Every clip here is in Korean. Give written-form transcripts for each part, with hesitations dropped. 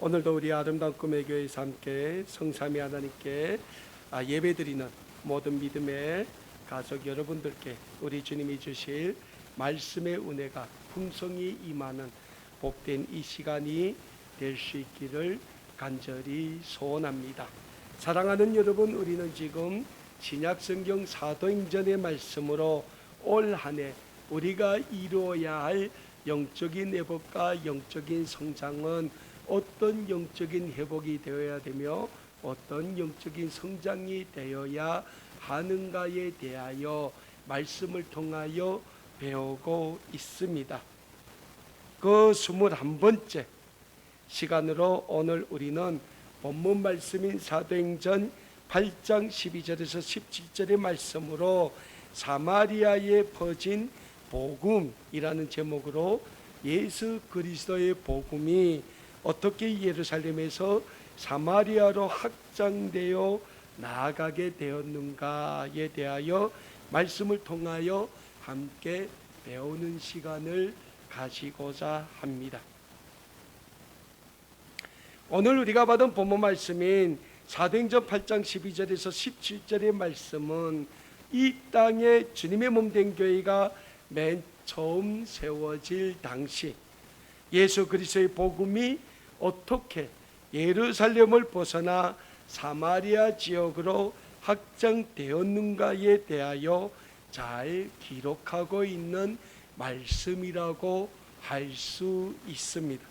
오늘도 우리 아름다운 꿈의 교회에서 함께 성삼위 하나님께 예배드리는 모든 믿음의 가족 여러분들께 우리 주님이 주실 말씀의 은혜가 풍성히 임하는 복된 이 시간이 될 수 있기를 간절히 소원합니다. 사랑하는 여러분, 우리는 지금 신약성경 사도행전의 말씀으로 올 한 해 우리가 이루어야 할 영적인 회복과 영적인 성장은 어떤 영적인 회복이 되어야 되며 어떤 영적인 성장이 되어야 하는가에 대하여 말씀을 통하여 배우고 있습니다. 그 21번째 시간으로 오늘 우리는 본문 말씀인 사도행전 8장 12절에서 17절의 말씀으로 사마리아에 퍼진 복음이라는 제목으로 예수 그리스도의 복음이 어떻게 예루살렘에서 사마리아로 확장되어 나아가게 되었는가에 대하여 말씀을 통하여 함께 배우는 시간을 가지고자 합니다. 오늘 우리가 받은 본문 말씀인 사도행전 8장 12절에서 17절의 말씀은 이 땅에 주님의 몸된 교회가 맨 처음 세워질 당시 예수 그리스도의 복음이 어떻게 예루살렘을 벗어나 사마리아 지역으로 확장되었는가에 대하여 잘 기록하고 있는 말씀이라고 할 수 있습니다.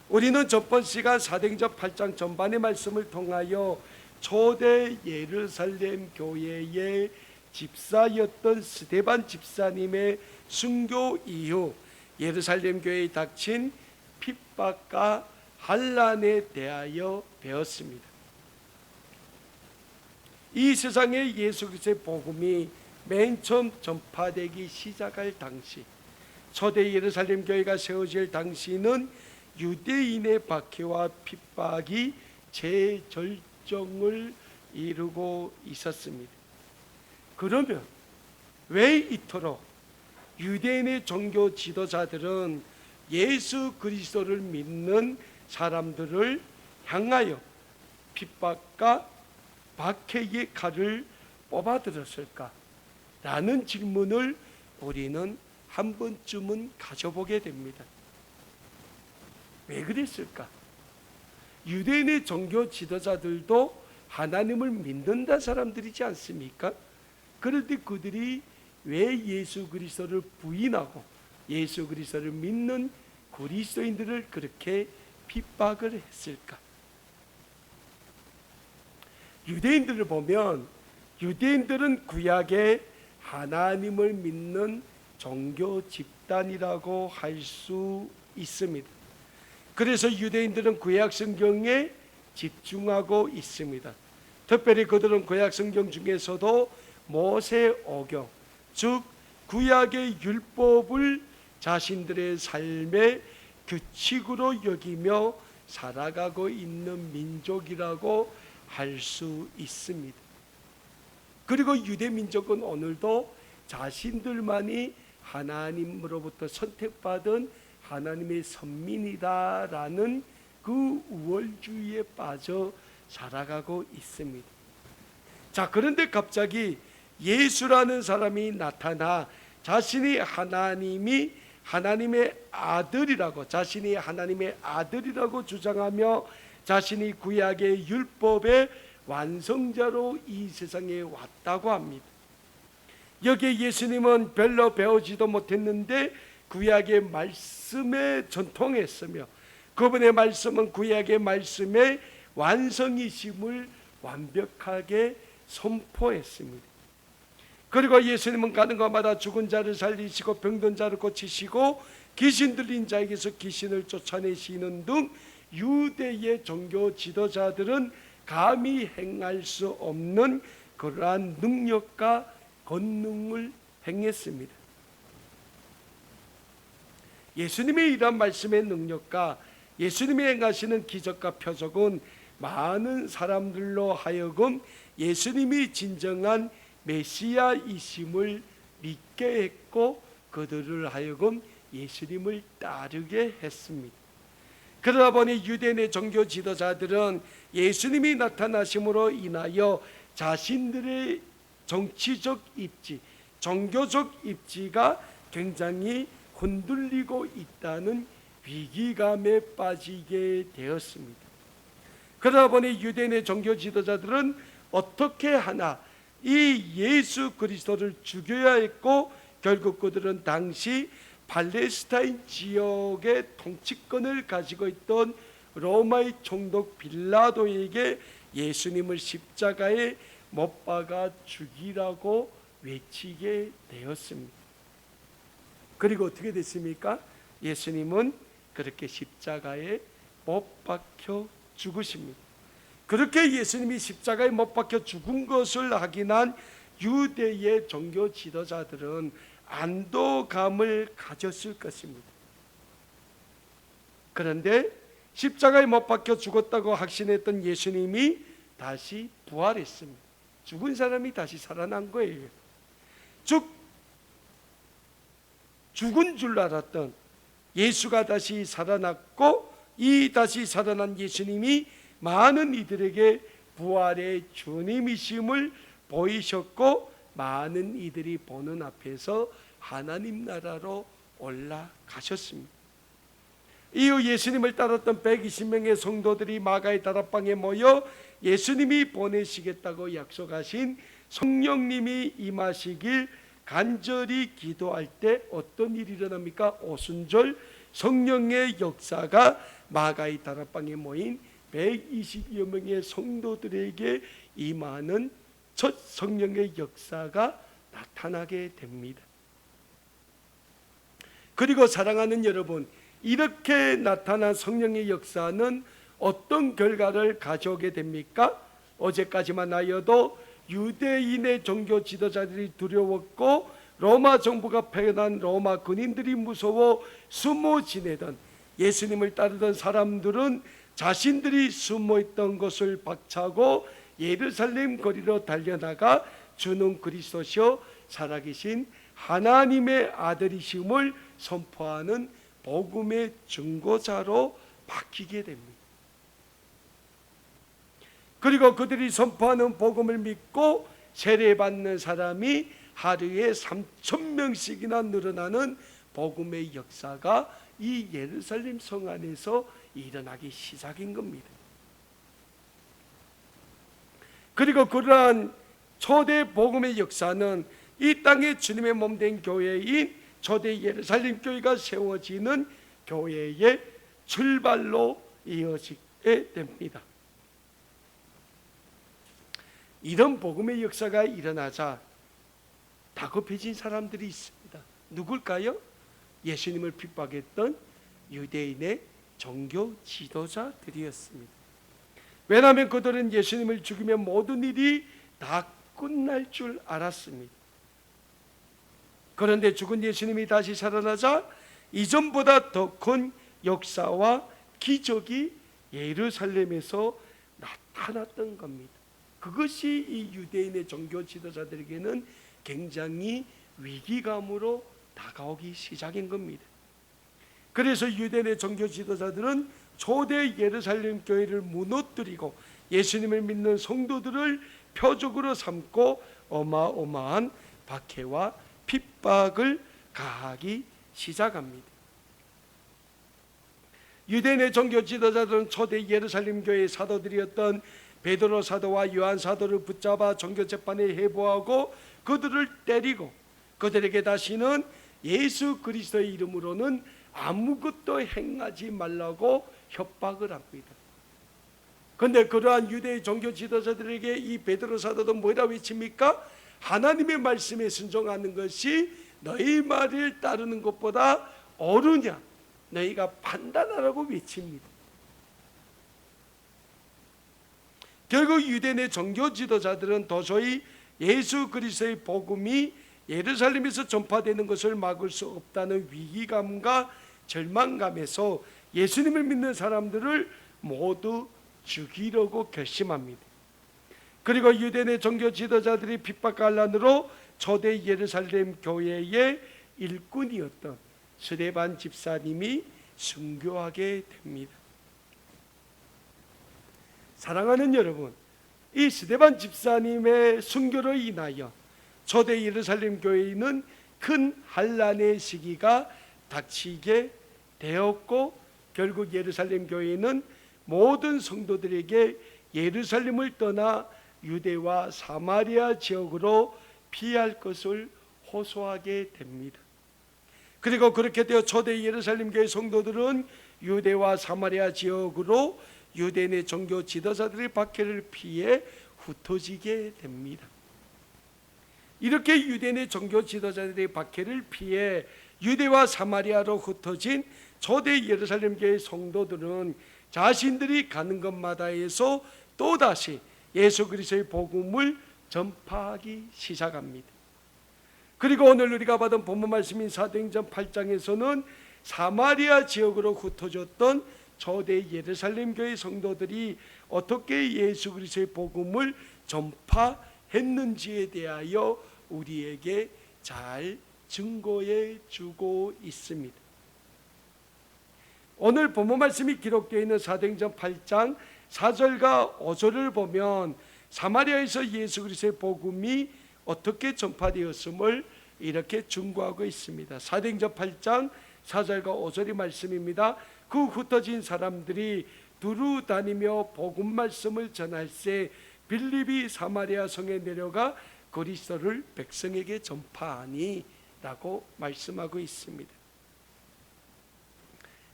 우리는 저번 시간 사도행전 8장 전반의 말씀을 통하여 초대 예루살렘 교회의 집사였던 스데반 집사님의 순교 이후 예루살렘 교회에 닥친 핍박과 환난에 대하여 배웠습니다. 이 세상에 예수 그리스도의 복음이 맨 처음 전파되기 시작할 당시, 초대 예루살렘 교회가 세워질 당시는 유대인의 박해와 핍박이 최절정을 이루고 있었습니다. 그러면 왜 이토록 유대인의 종교 지도자들은 예수 그리스도를 믿는 사람들을 향하여 핍박과 박해의 칼을 뽑아들었을까? 라는 질문을 우리는 한 번쯤은 가져보게 됩니다. 왜 그랬을까? 유대인의 종교 지도자들도 하나님을 믿는다 사람들이지 않습니까? 그런데 그들이 왜 예수 그리스도를 부인하고 예수 그리스도를 믿는 그리스도인들을 그렇게 핍박을 했을까? 유대인들을 보면 유대인들은 구약에 하나님을 믿는 종교 집단이라고 할 수 있습니다. 그래서 유대인들은 구약 성경에 집중하고 있습니다. 특별히 그들은 구약 성경 중에서도 모세오경, 즉 구약의 율법을 자신들의 삶의 규칙으로 여기며 살아가고 있는 민족이라고 할 수 있습니다. 그리고 유대 민족은 오늘도 자신들만이 하나님으로부터 선택받은 하나님의 선민이다라는 그 우월주의에 빠져 살아가고 있습니다. 자, 그런데 갑자기 예수라는 사람이 나타나 자신이 하나님의 아들이라고, 자신이 하나님의 아들이라고 주장하며 자신이 구약의 율법의 완성자로 이 세상에 왔다고 합니다. 여기에 예수님은 별로 배우지도 못했는데 구약의 말씀에 전통했으며 그분의 말씀은 구약의 말씀의 완성이심을 완벽하게 선포했습니다. 그리고 예수님은 가는 곳마다 죽은 자를 살리시고 병든 자를 고치시고 귀신 들린 자에게서 귀신을 쫓아내시는 등 유대의 종교 지도자들은 감히 행할 수 없는 그러한 능력과 권능을 행했습니다. 예수님의 이러한 말씀의 능력과 예수님이 행하시는 기적과 표적은 많은 사람들로 하여금 예수님이 진정한 메시아이심을 믿게 했고 그들을 하여금 예수님을 따르게 했습니다. 그러다 보니 유대인의 종교 지도자들은 예수님이 나타나심으로 인하여 자신들의 정치적 입지, 종교적 입지가 굉장히 흔들리고 있다는 위기감에 빠지게 되었습니다. 그러다 보니 유대인의 종교 지도자들은 어떻게 하나 이 예수 그리스도를 죽여야 했고, 결국 그들은 당시 팔레스타인 지역의 통치권을 가지고 있던 로마의 총독 빌라도에게 예수님을 십자가에 못 박아 죽이라고 외치게 되었습니다. 그리고 어떻게 됐습니까? 예수님은 그렇게 십자가에 못 박혀 죽으십니다. 그렇게 예수님이 십자가에 못 박혀 죽은 것을 확인한 유대의 종교 지도자들은 안도감을 가졌을 것입니다. 그런데 십자가에 못 박혀 죽었다고 확신했던 예수님이 다시 부활했습니다. 죽은 사람이 다시 살아난 거예요. 죽은 줄 알았던 예수가 다시 살아났고, 이 다시 살아난 예수님이 많은 이들에게 부활의 주님이심을 보이셨고, 많은 이들이 보는 앞에서 하나님 나라로 올라가셨습니다. 이후 예수님을 따랐던 120명의 성도들이 마가의 다락방에 모여 예수님이 보내시겠다고 약속하신 성령님이 임하시길 간절히 기도할 때 어떤 일이 일어납니까? 오순절 성령의 역사가 마가의 다락방에 모인 120여 명의 성도들에게 임하는 첫 성령의 역사가 나타나게 됩니다. 그리고 사랑하는 여러분, 이렇게 나타난 성령의 역사는 어떤 결과를 가져오게 됩니까? 어제까지만 하여도 유대인의 종교 지도자들이 두려웠고, 로마 정부가 패한 로마 군인들이 무서워 숨어 지내던 예수님을 따르던 사람들은 자신들이 숨어있던 것을 박차고 예루살렘 거리로 달려나가 주는 그리스도시요 살아계신 하나님의 아들이심을 선포하는 복음의 증거자로 바뀌게 됩니다. 그리고 그들이 선포하는 복음을 믿고 세례받는 사람이 하루에 3,000명씩이나 늘어나는 복음의 역사가 이 예루살렘 성 안에서 일어나기 시작인 겁니다. 그리고 그러한 초대 복음의 역사는 이 땅에 주님의 몸된 교회인 초대 예루살렘 교회가 세워지는 교회의 출발로 이어지게 됩니다. 이런 복음의 역사가 일어나자 다급해진 사람들이 있습니다. 누굴까요? 예수님을 핍박했던 유대인의 종교 지도자들이었습니다. 왜냐하면 그들은 예수님을 죽이면 모든 일이 다 끝날 줄 알았습니다. 그런데 죽은 예수님이 다시 살아나자 이전보다 더 큰 역사와 기적이 예루살렘에서 나타났던 겁니다. 그것이 이 유대인의 종교 지도자들에게는 굉장히 위기감으로 다가오기 시작인 겁니다. 그래서 유대인의 종교 지도자들은 초대 예루살렘 교회를 무너뜨리고 예수님을 믿는 성도들을 표적으로 삼고 어마어마한 박해와 핍박을 가하기 시작합니다. 유대인의 종교 지도자들은 초대 예루살렘 교회의 사도들이었던 베드로 사도와 요한 사도를 붙잡아 종교 재판에 해부하고 그들을 때리고 그들에게 다시는 예수 그리스도의 이름으로는 아무것도 행하지 말라고 협박을 합니다. 그런데 그러한 유대의 종교 지도자들에게 이 베드로 사도도 뭐라 외칩니까? 하나님의 말씀에 순종하는 것이 너희 말을 따르는 것보다 옳으냐, 너희가 판단하라고 외칩니다. 결국 유대인의 종교 지도자들은 도저히 예수 그리스도의 복음이 예루살렘에서 전파되는 것을 막을 수 없다는 위기감과 절망감에서 예수님을 믿는 사람들을 모두 죽이려고 결심합니다. 그리고 유대인의 종교 지도자들이 핍박과 난으로 초대 예루살렘 교회의 일꾼이었던 스데반 집사님이 순교하게 됩니다. 사랑하는 여러분, 이 스데반 집사님의 순교로 인하여 초대 예루살렘 교회는 큰 환란의 시기가 닥치게 되었고, 결국 예루살렘 교회는 모든 성도들에게 예루살렘을 떠나 유대와 사마리아 지역으로 피할 것을 호소하게 됩니다. 그리고 그렇게 되어 초대 예루살렘 교회 성도들은 유대와 사마리아 지역으로 유대인의 종교 지도자들의 박해를 피해 흩어지게 됩니다. 이렇게 유대인의 종교 지도자들의 박해를 피해 유대와 사마리아로 흩어진 초대 예루살렘 교회 성도들은 자신들이 가는 곳마다에서 또다시 예수 그리스도의 복음을 전파하기 시작합니다. 그리고 오늘 우리가 받은 본문 말씀인 사도행전 8장에서는 사마리아 지역으로 흩어졌던 초대 예루살렘 교회 성도들이 어떻게 예수 그리스도의 복음을 전파했는지에 대하여 우리에게 잘 증거해 주고 있습니다. 오늘 본문 말씀이 기록되어 있는 사도행전 8장 4절과 5절을 보면 사마리아에서 예수 그리스도의 복음이 어떻게 전파되었음을 이렇게 증거하고 있습니다. 사도행전 8장 4절과 5절의 말씀입니다. 그 흩어진 사람들이 두루 다니며 복음 말씀을 전할새 빌립이 사마리아 성에 내려가 그리스도를 백성에게 전파하니 라고 말씀하고 있습니다.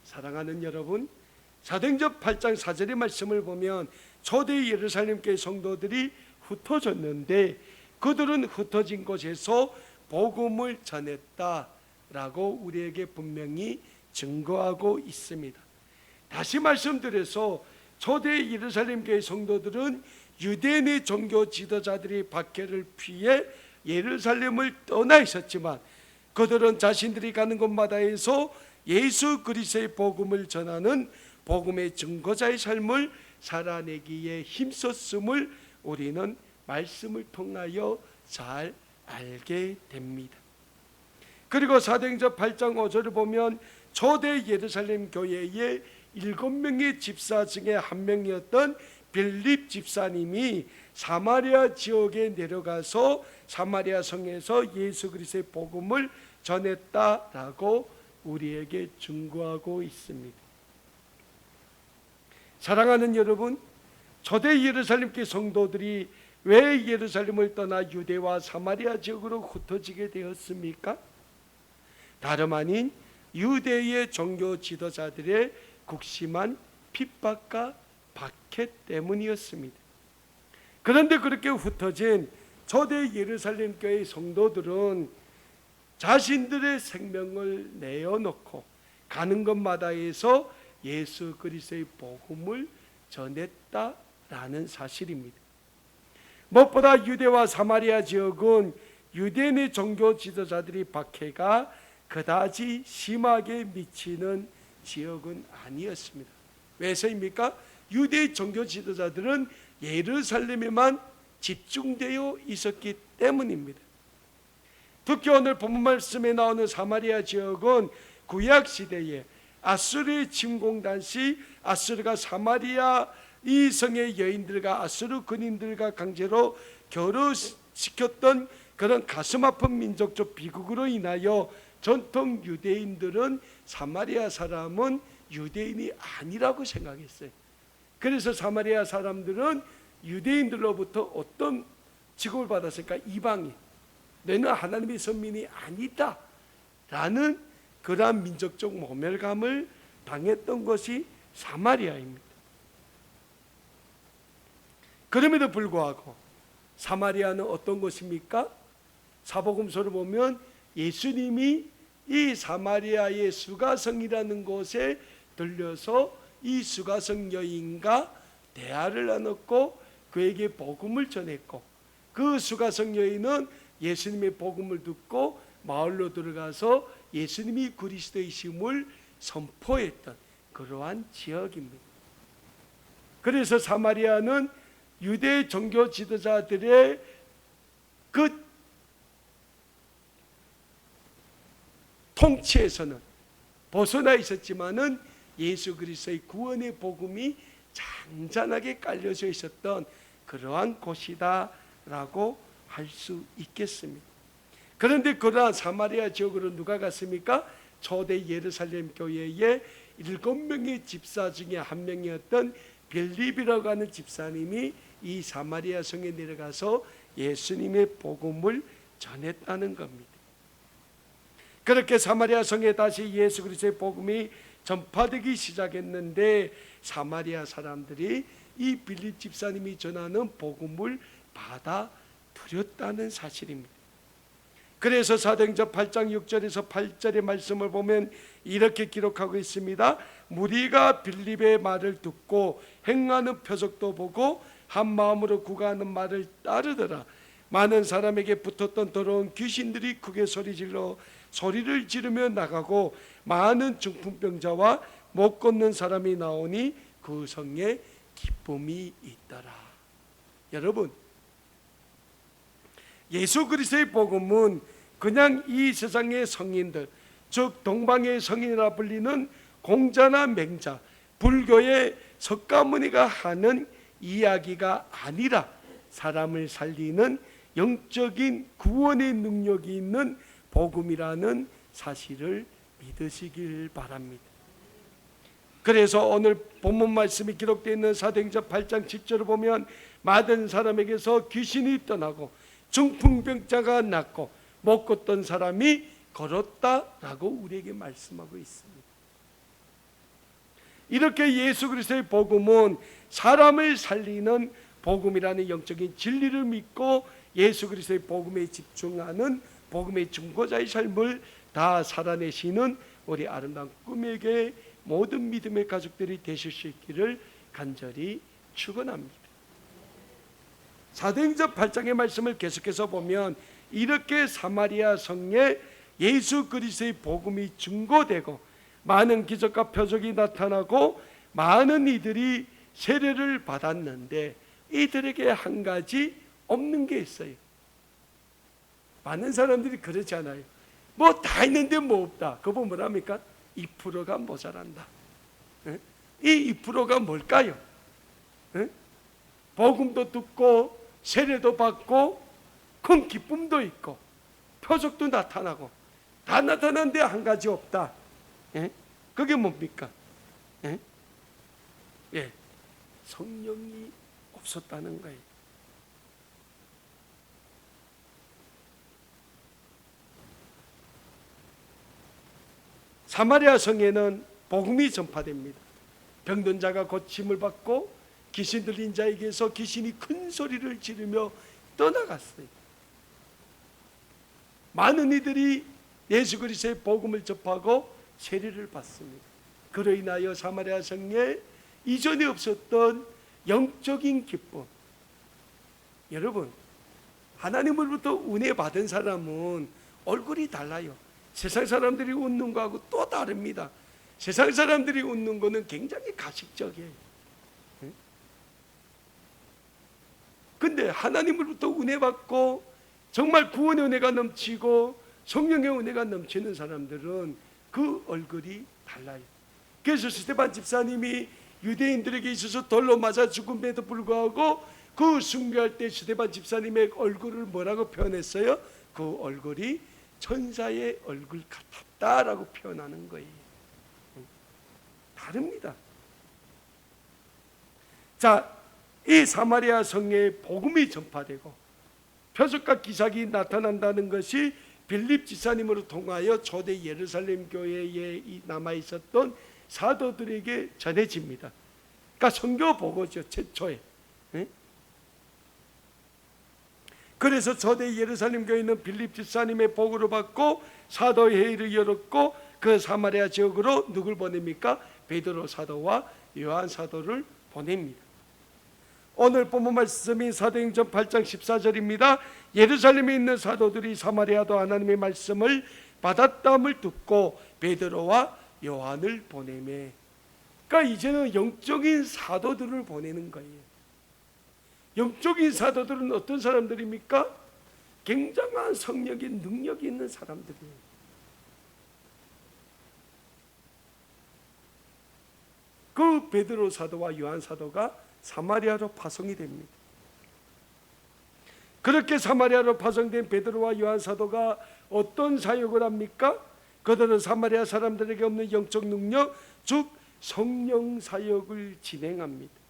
사랑하는 여러분, 사도행전 8장 4절의 말씀을 보면 초대 예루살렘 교회 성도들이 흩어졌는데 그들은 흩어진 곳에서 복음을 전했다라고 우리에게 분명히 증거하고 있습니다. 다시 말씀드려서 초대 예루살렘 교회 성도들은 유대인의 종교 지도자들의 박해를 피해 예루살렘을 떠나 있었지만 그들은 자신들이 가는 곳마다에서 예수 그리스도의 복음을 전하는 복음의 증거자의 삶을 살아내기에 힘썼음을 우리는 말씀을 통하여 잘 알게 됩니다. 그리고 사도행전 8장 5절을 보면 초대 예루살렘 교회의 7명의 집사 중에 한 명이었던 빌립 집사님이 사마리아 지역에 내려가서 사마리아 성에서 예수 그리스도의 복음을 전했다라고 우리에게 증거하고 있습니다. 사랑하는 여러분, 초대 예루살렘 교회 성도들이 왜 예루살렘을 떠나 유대와 사마리아 지역으로 흩어지게 되었습니까? 다름 아닌 유대의 종교 지도자들의 극심한 핍박과 박해 때문이었습니다. 그런데 그렇게 흩어진 초대 예루살렘 교회 성도들은 자신들의 생명을 내어놓고 가는 곳마다에서 예수 그리스도의 복음을 전했다라는 사실입니다. 무엇보다 유대와 사마리아 지역은 유대인의 종교 지도자들이 박해가 그다지 심하게 미치는 지역은 아니었습니다. 왜서입니까? 유대의 종교 지도자들은 예루살렘에만 집중되어 있었기 때문입니다. 특히 오늘 본문 말씀에 나오는 사마리아 지역은 구약 시대에 아수르의 침공 당시 아수르가 사마리아 이 성의 여인들과 아수르 군인들과 강제로 결혼시켰던 그런 가슴 아픈 민족적 비극으로 인하여 전통 유대인들은 사마리아 사람은 유대인이 아니라고 생각했어요. 그래서 사마리아 사람들은 유대인들로부터 어떤 취급을 받았을까? 이방인, 너희는 하나님의 선민이 아니다 라는 그러한 민족적 모멸감을 당했던 것이 사마리아입니다. 그럼에도 불구하고 사마리아는 어떤 곳입니까? 사복음서를 보면 예수님이 이 사마리아의 수가성이라는 곳에 들려서 이 수가성 여인과 대화를 나눴고 그에게 복음을 전했고 그 수가성 여인은 예수님의 복음을 듣고 마을로 들어가서 예수님이 그리스도이심을 선포했던 그러한 지역입니다. 그래서 사마리아는 유대 종교 지도자들의 그 통치에서는 벗어나 있었지만은 예수 그리스도의 구원의 복음이 잔잔하게 깔려져 있었던 그러한 곳이다라고 할 수 있겠습니다. 그런데 그러한 사마리아 지역으로 누가 갔습니까? 초대 예루살렘 교회의 7명의 집사 중에 한 명이었던 빌립이라고 하는 집사님이 이 사마리아 성에 내려가서 예수님의 복음을 전했다는 겁니다. 그렇게 사마리아 성에 다시 예수 그리스도의 복음이 전파되기 시작했는데 사마리아 사람들이 이 빌립 집사님이 전하는 복음을 받아들였다는 사실입니다. 그래서 사도행전 8장 6절에서 8절의 말씀을 보면 이렇게 기록하고 있습니다. 무리가 빌립의 말을 듣고 행하는 표적도 보고 한 마음으로 구가하는 말을 따르더라. 많은 사람에게 붙었던 더러운 귀신들이 크게 소리를 지르며 나가고 많은 중풍병자와 못 걷는 사람이 나오니 그 성에 기쁨이 있더라. 여러분, 예수 그리스도의 복음은 그냥 이 세상의 성인들, 즉 동방의 성인이라 불리는 공자나 맹자, 불교의 석가모니가 하는 이야기가 아니라 사람을 살리는 영적인 구원의 능력이 있는 복음이라는 사실을 믿으시길 바랍니다. 그래서 오늘 본문 말씀이 기록되어 있는 사도행전 8장 10절을 보면 많은 사람에게서 귀신이 떠나고 중풍병자가 낫고 못 걷던 사람이 걸었다라고 우리에게 말씀하고 있습니다. 이렇게 예수 그리스도의 복음은 사람을 살리는 복음이라는 영적인 진리를 믿고 예수 그리스도의 복음에 집중하는 복음의 증거자의 삶을 다 살아내시는 우리 아름다운 꿈에게 모든 믿음의 가족들이 되실 수 있기를 간절히 축원합니다. 사도행전 8장의 말씀을 계속해서 보면 이렇게 사마리아 성에 예수 그리스도의 복음이 증거되고 많은 기적과 표적이 나타나고 많은 이들이 세례를 받았는데 이들에게 한 가지 없는 게 있어요. 많은 사람들이 그러잖아요. 뭐 다 있는데 뭐 없다. 그거 뭐랍니까? 2%가 모자란다. 이 2%가 뭘까요? 복음도 듣고 세례도 받고 큰 기쁨도 있고 표적도 나타나고 다 나타나는데 한 가지 없다. 그게 뭡니까? 성령이 없었다는 거예요. 사마리아 성에는 복음이 전파됩니다. 병든 자가 고침을 받고 귀신 들린 자에게서 귀신이 큰 소리를 지르며 떠나갔어요. 많은 이들이 예수 그리스도의 복음을 접하고 세례를 받습니다. 그로 인하여 사마리아 성에 이전에 없었던 영적인 기쁨. 여러분, 하나님으로부터 은혜 받은 사람은 얼굴이 달라요. 세상 사람들이 웃는 거하고 또 다릅니다. 세상 사람들이 웃는 거는 굉장히 가식적이에요. 근데 하나님으로부터 은혜 받고 정말 구원의 은혜가 넘치고 성령의 은혜가 넘치는 사람들은 그 얼굴이 달라요. 그래서 스데반 집사님이 유대인들에게 있어서 돌로 맞아 죽음에도 불구하고 그 순교할 때 스데반 집사님의 얼굴을 뭐라고 표현했어요? 그 얼굴이 천사의 얼굴 같았다라고 표현하는 거예요. 다릅니다. 자, 이 사마리아 성에 복음이 전파되고 표적과 기사가 나타난다는 것이 빌립 지사님으로 통하여 초대 예루살렘 교회에 남아있었던 사도들에게 전해집니다. 그러니까 선교 보고죠, 최초에. 그래서 초대 예루살렘 교회는 빌립 집사님의 보고를 받고 사도회의를 열었고 그 사마리아 지역으로 누굴 보냅니까? 베드로 사도와 요한 사도를 보냅니다. 오늘 본문 말씀이 사도행전 8장 14절입니다. 예루살렘에 있는 사도들이 사마리아도 하나님의 말씀을 받았다함을 듣고 베드로와 요한을 보내매. 그러니까 이제는 영적인 사도들을 보내는 거예요. 영적인 사도들은 어떤 사람들입니까? 굉장한 성령의 능력이 있는 사람들이에요. 그 베드로 사도와 요한 사도가 사마리아로 파송이 됩니다. 그렇게 사마리아로 파송된 베드로와 요한 사도가 어떤 사역을 합니까? 그들은 사마리아 사람들에게 없는 영적 능력, 즉 성령 사역을 진행합니다.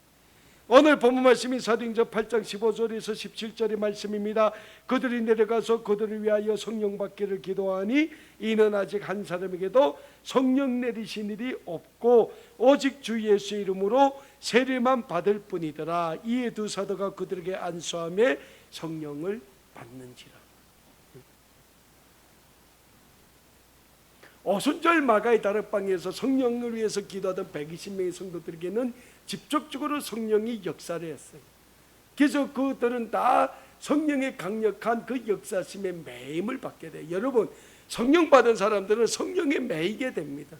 오늘 본문 말씀이 사도행전 8장 15절에서 17절의 말씀입니다. 그들이 내려가서 그들을 위하여 성령 받기를 기도하니 이는 아직 한 사람에게도 성령 내리신 일이 없고 오직 주 예수의 이름으로 세례만 받을 뿐이더라. 이에 두 사도가 그들에게 안수하며 성령을 받는지라. 오순절 마가의 다락방에서 성령을 위해서 기도하던 120명의 성도들에게는 직접적으로 성령이 역사를 했어요. 그래서 그들은 다 성령의 강력한 그 역사심에 매임을 받게 돼요. 여러분, 성령 받은 사람들은 성령에 매이게 됩니다.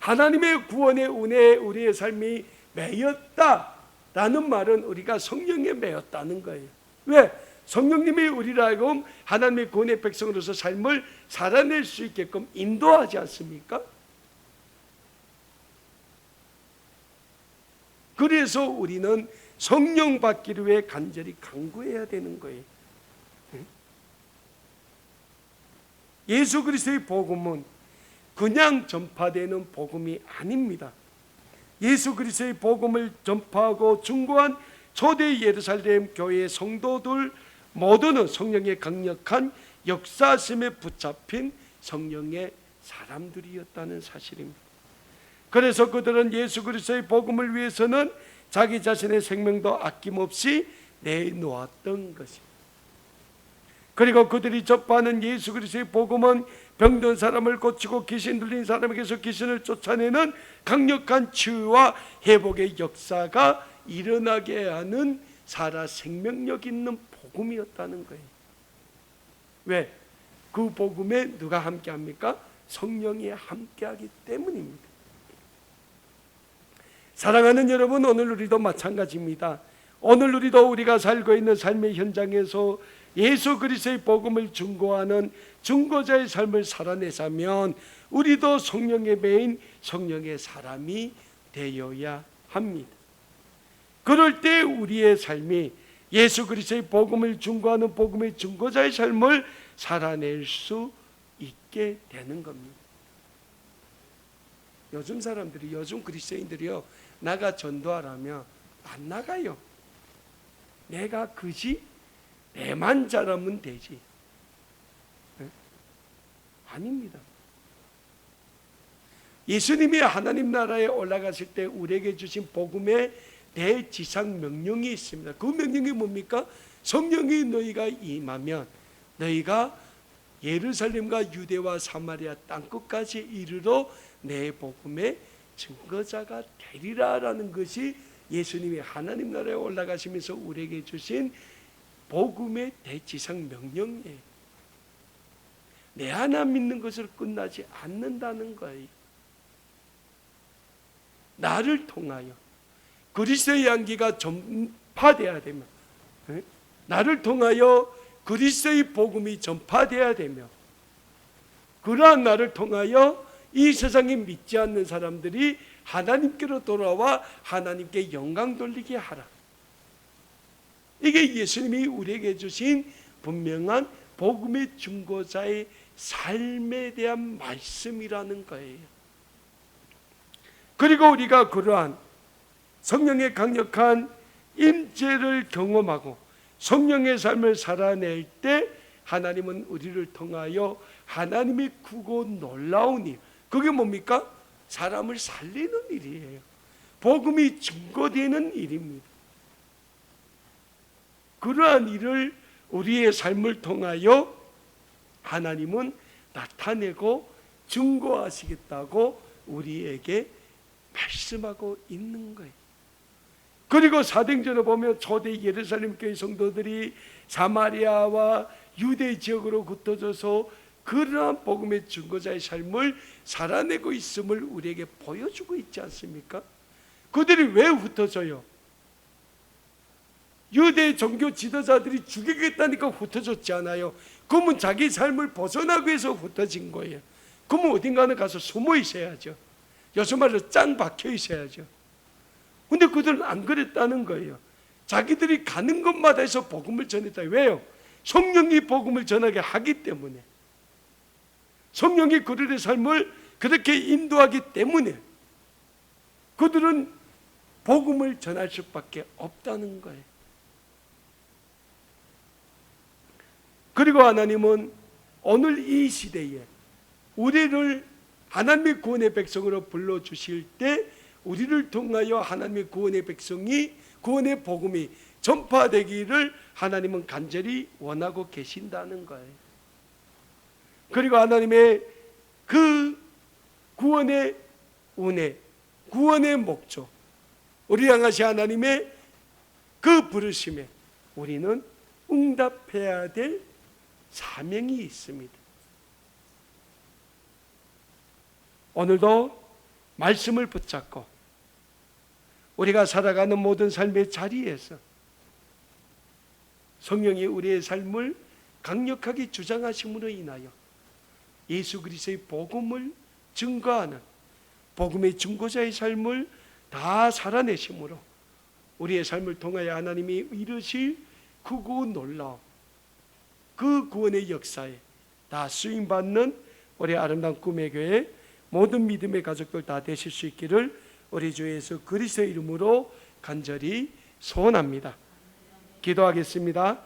하나님의 구원의 은혜에 우리의 삶이 매였다라는 말은 우리가 성령에 매였다는 거예요. 왜? 성령님이 우리를 하여금 하나님의 구원의 백성으로서 삶을 살아낼 수 있게끔 인도하지 않습니까? 그래서 우리는 성령 받기를 위해 간절히 간구해야 되는 거예요. 예수 그리스도의 복음은 그냥 전파되는 복음이 아닙니다. 예수 그리스도의 복음을 전파하고 중보한 초대 예루살렘 교회의 성도들 모두는 성령의 강력한 역사심에 붙잡힌 성령의 사람들이었다는 사실입니다. 그래서 그들은 예수 그리스도의 복음을 위해서는 자기 자신의 생명도 아낌없이 내놓았던 것입니다. 그리고 그들이 접하는 예수 그리스도의 복음은 병든 사람을 고치고 귀신 들린 사람에게서 귀신을 쫓아내는 강력한 치유와 회복의 역사가 일어나게 하는 살아 생명력 있는 복음이었다는 거예요. 왜? 그 복음에 누가 함께합니까? 성령이 함께하기 때문입니다. 사랑하는 여러분, 오늘 우리도 마찬가지입니다. 오늘 우리도 우리가 살고 있는 삶의 현장에서 예수 그리스도의 복음을 증거하는 증거자의 삶을 살아내자면 우리도 성령의 매인 성령의 사람이 되어야 합니다. 그럴 때 우리의 삶이 예수 그리스도의 복음을 증거하는 복음의 증거자의 삶을 살아낼 수 있게 되는 겁니다. 요즘 사람들이, 요즘 그리스도인들이요, 나가 전도하라면 안 나가요. 내가 그지? 내만 잘하면 되지. 네? 아닙니다. 예수님이 하나님 나라에 올라가실 때 우리에게 주신 복음의 대지상 명령이 있습니다. 그 명령이 뭡니까? 성령이 너희가 임하면 너희가 예루살렘과 유대와 사마리아 땅끝까지 이르러 내 복음의 증거자가 되리라라는 것이 예수님이 하나님 나라에 올라가시면서 우리에게 주신 복음의 대지상 명령이에요. 내 하나 믿는 것으로 끝나지 않는다는 거예요. 나를 통하여 그리스도의 향기가 전파되어야 되며, 나를 통하여 그리스도의 복음이 전파되어야 되며, 그러한 나를 통하여 이 세상에 믿지 않는 사람들이 하나님께로 돌아와 하나님께 영광 돌리게 하라. 이게 예수님이 우리에게 주신 분명한 복음의 증거자의 삶에 대한 말씀이라는 거예요. 그리고 우리가 그러한 성령의 강력한 임재를 경험하고 성령의 삶을 살아낼 때 하나님은 우리를 통하여 하나님의 크고 놀라운 일, 그게 뭡니까? 사람을 살리는 일이에요. 복음이 증거되는 일입니다. 그러한 일을 우리의 삶을 통하여 하나님은 나타내고 증거하시겠다고 우리에게 말씀하고 있는 거예요. 그리고 사도행전을 보면 초대 예루살렘 교회 성도들이 사마리아와 유대 지역으로 흩어져서 그러한 복음의 증거자의 삶을 살아내고 있음을 우리에게 보여주고 있지 않습니까? 그들이 왜 흩어져요? 유대 종교 지도자들이 죽이겠다니까 흩어졌지 않아요. 그러면 자기 삶을 벗어나기 위해서 흩어진 거예요. 그러면 어딘가는 가서 숨어 있어야죠. 요즘 말로 짱 박혀 있어야죠. 근데 그들은 안 그랬다는 거예요. 자기들이 가는 곳마다 해서 복음을 전했다. 왜요? 성령이 복음을 전하게 하기 때문에, 성령이 그들의 삶을 그렇게 인도하기 때문에 그들은 복음을 전할 수밖에 없다는 거예요. 그리고 하나님은 오늘 이 시대에 우리를 하나님의 구원의 백성으로 불러주실 때 우리를 통하여 하나님의 구원의 백성이, 구원의 복음이 전파되기를 하나님은 간절히 원하고 계신다는 거예요. 그리고 하나님의 그 구원의 은혜, 구원의 목적, 우리 향하신 하나님의 그 부르심에 우리는 응답해야 될 사명이 있습니다. 오늘도 말씀을 붙잡고 우리가 살아가는 모든 삶의 자리에서 성령이 우리의 삶을 강력하게 주장하심으로 인하여 예수 그리스도의 복음을 증거하는 복음의 증거자의 삶을 다 살아내심으로 우리의 삶을 통하여 하나님이 이루실 크고 놀라운 그 구원의 역사에 다 쓰임받는 우리 아름다운 꿈의 교회 모든 믿음의 가족들 다 되실 수 있기를 우리 주 예수 그리스도의 이름으로 간절히 소원합니다. 기도하겠습니다.